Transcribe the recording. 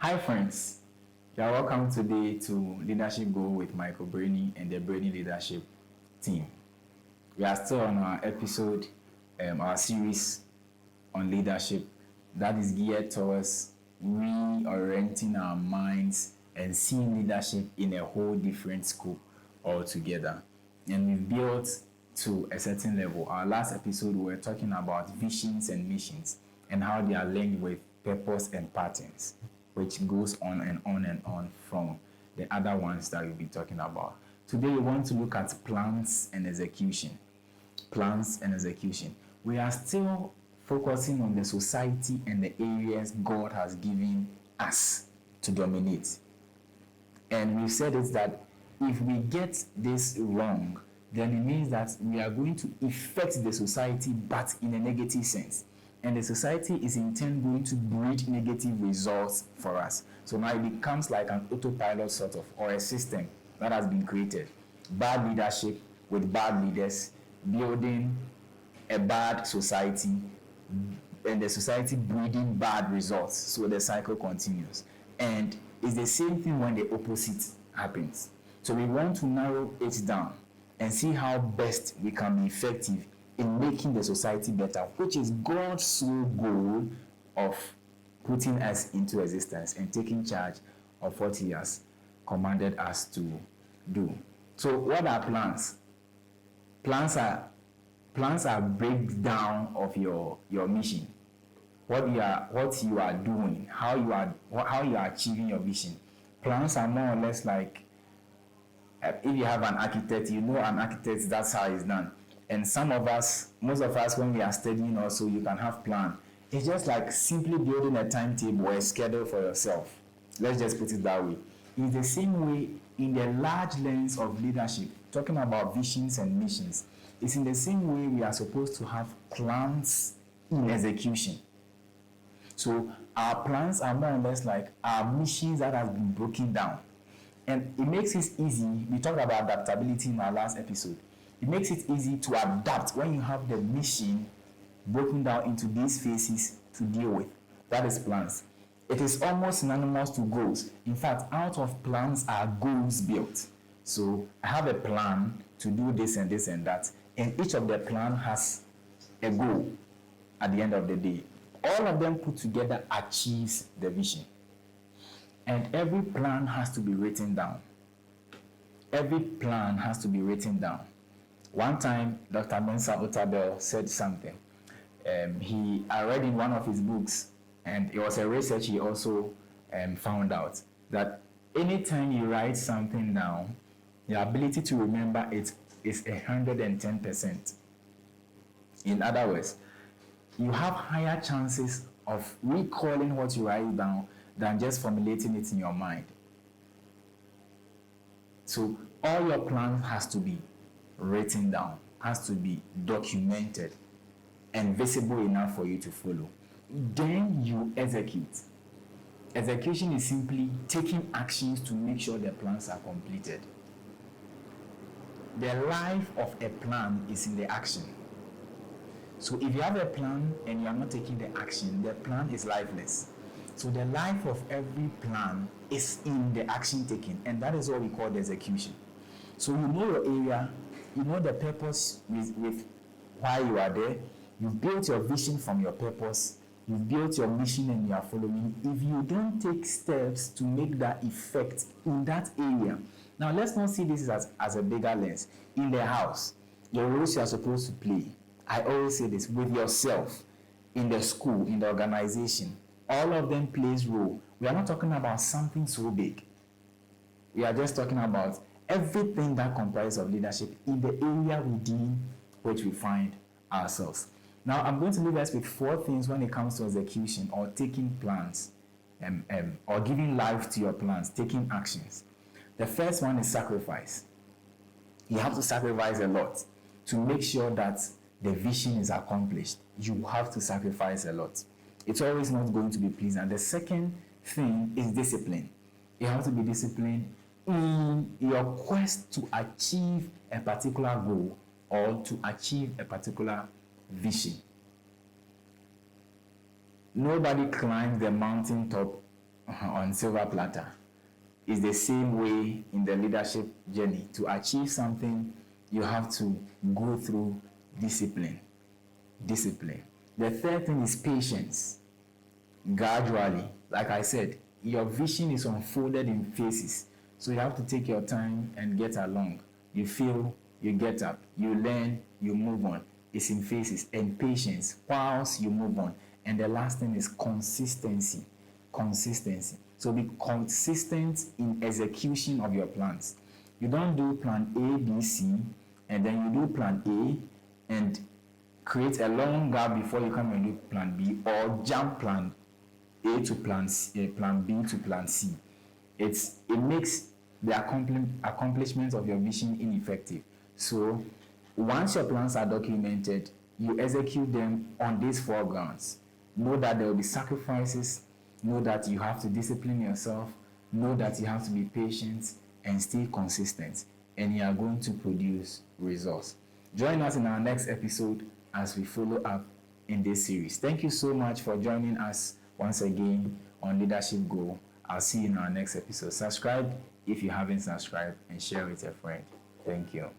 Hi friends, you are welcome today to Leadership Go with Michael Brainy and the Brainy Leadership team. We are still on our episode, our series on leadership that is geared towards reorienting our minds and seeing leadership in a whole different scope altogether. And we've built to a certain level. Our last episode, we were talking about visions and missions and how they are linked with purpose and patterns, which goes on and on and on from the other ones that we'll be talking about. Today, we want to look at plans and execution. Plans and execution. We are still focusing on the society and the areas God has given us to dominate. And we've said it that if we get this wrong, then it means that we are going to affect the society, but in a negative sense. And the society is in turn going to breed negative results for us. So now it becomes like an autopilot sort of, or a system that has been created. Bad leadership with bad leaders, building a bad society, and the society breeding bad results. So the cycle continues. And it's the same thing when the opposite happens. So we want to narrow it down and see how best we can be effective in making the society better, which is God's sole goal of putting us into existence and taking charge of what He has commanded us to do. So what are plans? Plans are breakdown of your mission. What you are doing, how you are achieving your vision. Plans are more or less like, if you have an architect, you know an architect, that's how it's done. And most of us, when we are studying also, you can have plan. It's just like simply building a timetable or a schedule for yourself. Let's just put it that way. In the same way, in the large lens of leadership, talking about visions and missions, it's in the same way we are supposed to have plans in execution. So our plans are more or less like our missions that have been broken down. And it makes it easy. We talked about adaptability in our last episode. It makes it easy to adapt when you have the mission broken down into these phases to deal with. That is plans. It is almost synonymous to goals. In fact, out of plans are goals built. So I have a plan to do this and this and that. And each of the plan has a goal at the end of the day. All of them put together achieves the vision. And every plan has to be written down. Every plan has to be written down. One time, Dr. Mensa Otabel said something. I read in one of his books, and it was a research he also found out, that anytime you write something down, your ability to remember it is 110%. In other words, you have higher chances of recalling what you write down than just formulating it in your mind. So all your plan has to be written down, has to be documented and visible enough for you to follow. Then you execute. Execution is simply taking actions to make sure the plans are completed. The life of a plan is in the action. So if you have a plan and you are not taking the action, the plan is lifeless. So the life of every plan is in the action taking, and that is what we call the execution. So you know your area, you know the purpose with why you are there. You've built your vision from your purpose. You've built your mission and you are following. If you don't take steps to make that effect in that area. Now let's not see this as a bigger lens. In the house, the roles you are supposed to play. I always say this, with yourself, in the school, in the organization. All of them plays role. We are not talking about something so big. We are just talking about everything that comprises of leadership in the area within which we find ourselves. Now, I'm going to leave us with 4 things when it comes to execution or taking plans or giving life to your plans, taking actions. The first one is sacrifice. You have to sacrifice a lot to make sure that the vision is accomplished. You have to sacrifice a lot. It's always not going to be pleasant. The second thing is discipline. You have to be disciplined in your quest to achieve a particular goal or to achieve a particular vision. Nobody climbs the mountaintop on silver platter. It's the same way in the leadership journey. To achieve something, you have to go through discipline. Discipline. The third thing is patience. Gradually, like I said, your vision is unfolded in phases. So you have to take your time and get along. You fail, you get up. You learn, you move on. It's in phases. And patience whilst you move on. And the last thing is consistency. Consistency. So be consistent in execution of your plans. You don't do plan A, B, C, and then you do plan A and create a long gap before you come and do plan B, or jump plan A to plan C, plan B to plan C. It makes the accomplishment of your vision ineffective. So once your plans are documented, you execute them on these four grounds. Know that there will be sacrifices. Know that you have to discipline yourself. Know that you have to be patient and stay consistent. And you are going to produce results. Join us in our next episode as we follow up in this series. Thank you so much for joining us once again on Leadership Go. I'll see you in our next episode. Subscribe if you haven't subscribed and share with a friend. Thank you.